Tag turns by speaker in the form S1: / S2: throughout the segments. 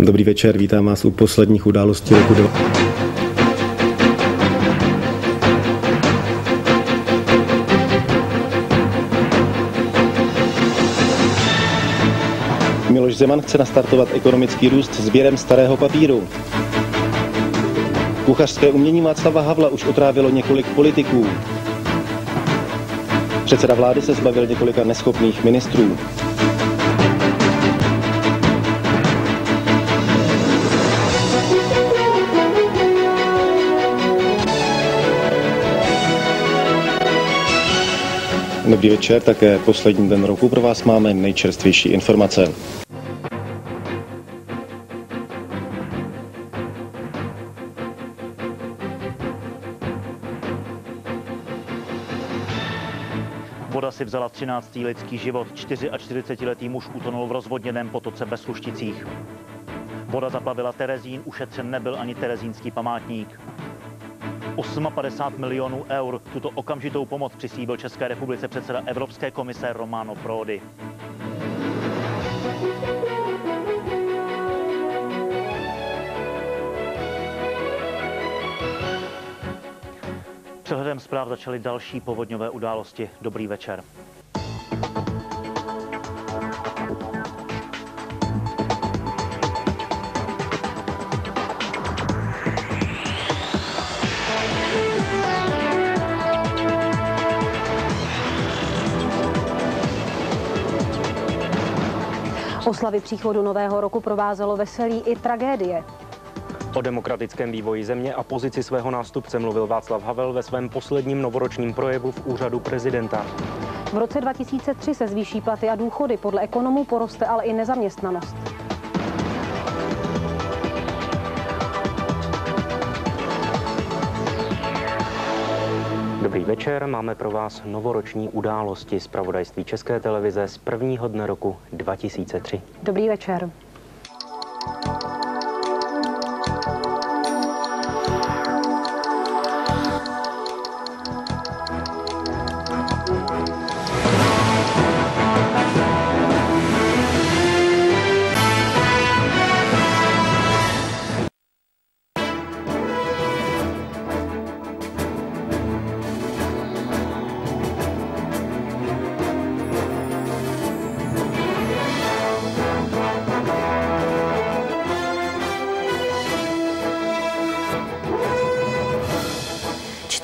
S1: Dobrý večer, vítám vás u posledních událostí roku. Miloš Zeman chce nastartovat ekonomický růst sběrem starého papíru. Kuchařské umění Václava Havla už otrávilo několik politiků. Předseda vlády se zbavil několika neschopných ministrů. Dobrý večer, také poslední den roku pro vás máme nejčerstvější informace.
S2: Voda si vzala 13. lidský život, 44letý muž utonul v rozvodněném potoce ve Slušticích. Voda zaplavila Terezín, ušetřen nebyl ani terezínský památník. 58 milionů eur. Tuto okamžitou pomoc přislíbil České republice předseda Evropské komise Romano Prodi. Přehledem zpráv začaly další povodňové události. Dobrý večer.
S3: Oslavy příchodu nového roku provázelo veselí i tragédie.
S4: O demokratickém vývoji země a pozici svého nástupce mluvil Václav Havel ve svém posledním novoročním projevu v úřadu prezidenta.
S3: V roce 2003 se zvýší platy a důchody, podle ekonomů poroste ale i nezaměstnanost.
S4: Dobrý večer, máme pro vás novoroční události zpravodajství České televize z prvního dne roku 2003.
S3: Dobrý večer.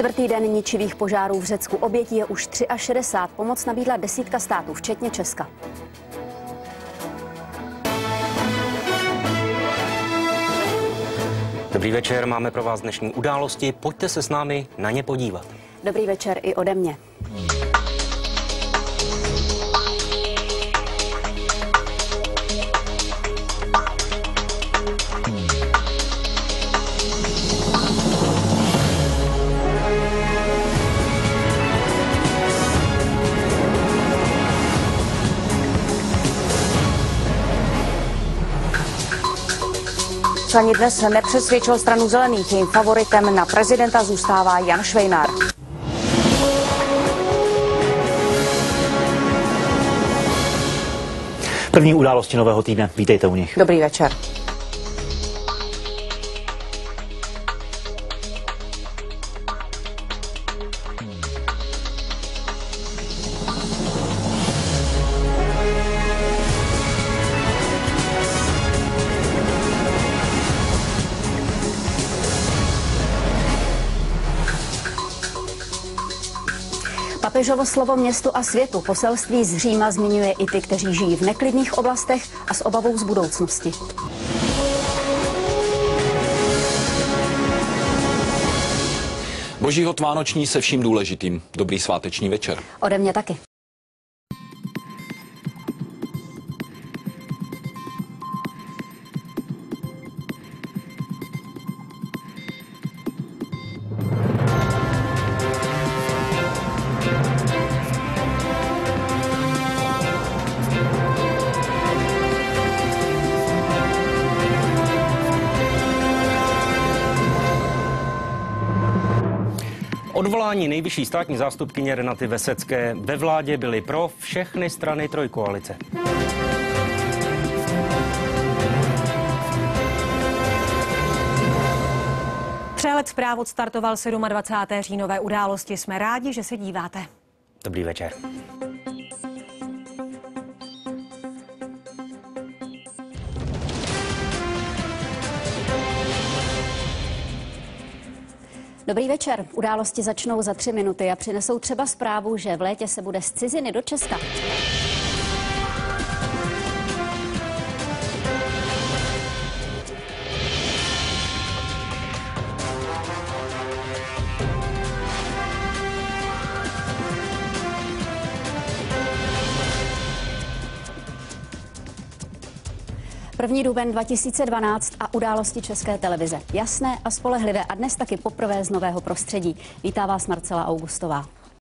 S5: Čtvrtý den ničivých požárů v Řecku. Obětí je už 63. Pomoc nabídla desítka států, včetně Česka.
S4: Dobrý večer, máme pro vás dnešní události. Pojďte se s námi na ně podívat.
S5: Dobrý večer i ode mě.
S6: Ani dnes nepřesvědčil stranu zelených. Jejím favoritem na prezidenta zůstává Jan Švejnar.
S2: První události nového týdne. Vítejte u nich.
S6: Dobrý večer.
S5: Papežovo slovo městu a světu. Poselství z Říma zmiňuje i ty, kteří žijí v neklidných oblastech a s obavou z budoucnosti.
S7: Boží hod vánoční se vším důležitým. Dobrý sváteční večer.
S5: Ode mě taky.
S4: Odvolání nejvyšší státní zástupkyně Renaty Vesecké. Ve vládě byly pro všechny strany trojkoalice.
S8: Přehled zpráv odstartoval 27. říjnové události. Jsme rádi, že se díváte.
S9: Dobrý večer.
S5: Dobrý večer. Události začnou za 3 minuty a přinesou třeba zprávu, že v létě se bude z ciziny do Česka. První duben 2012 a události České televize. Jasné a spolehlivé a dnes taky poprvé z nového prostředí. Vítá vás Marcela Augustová.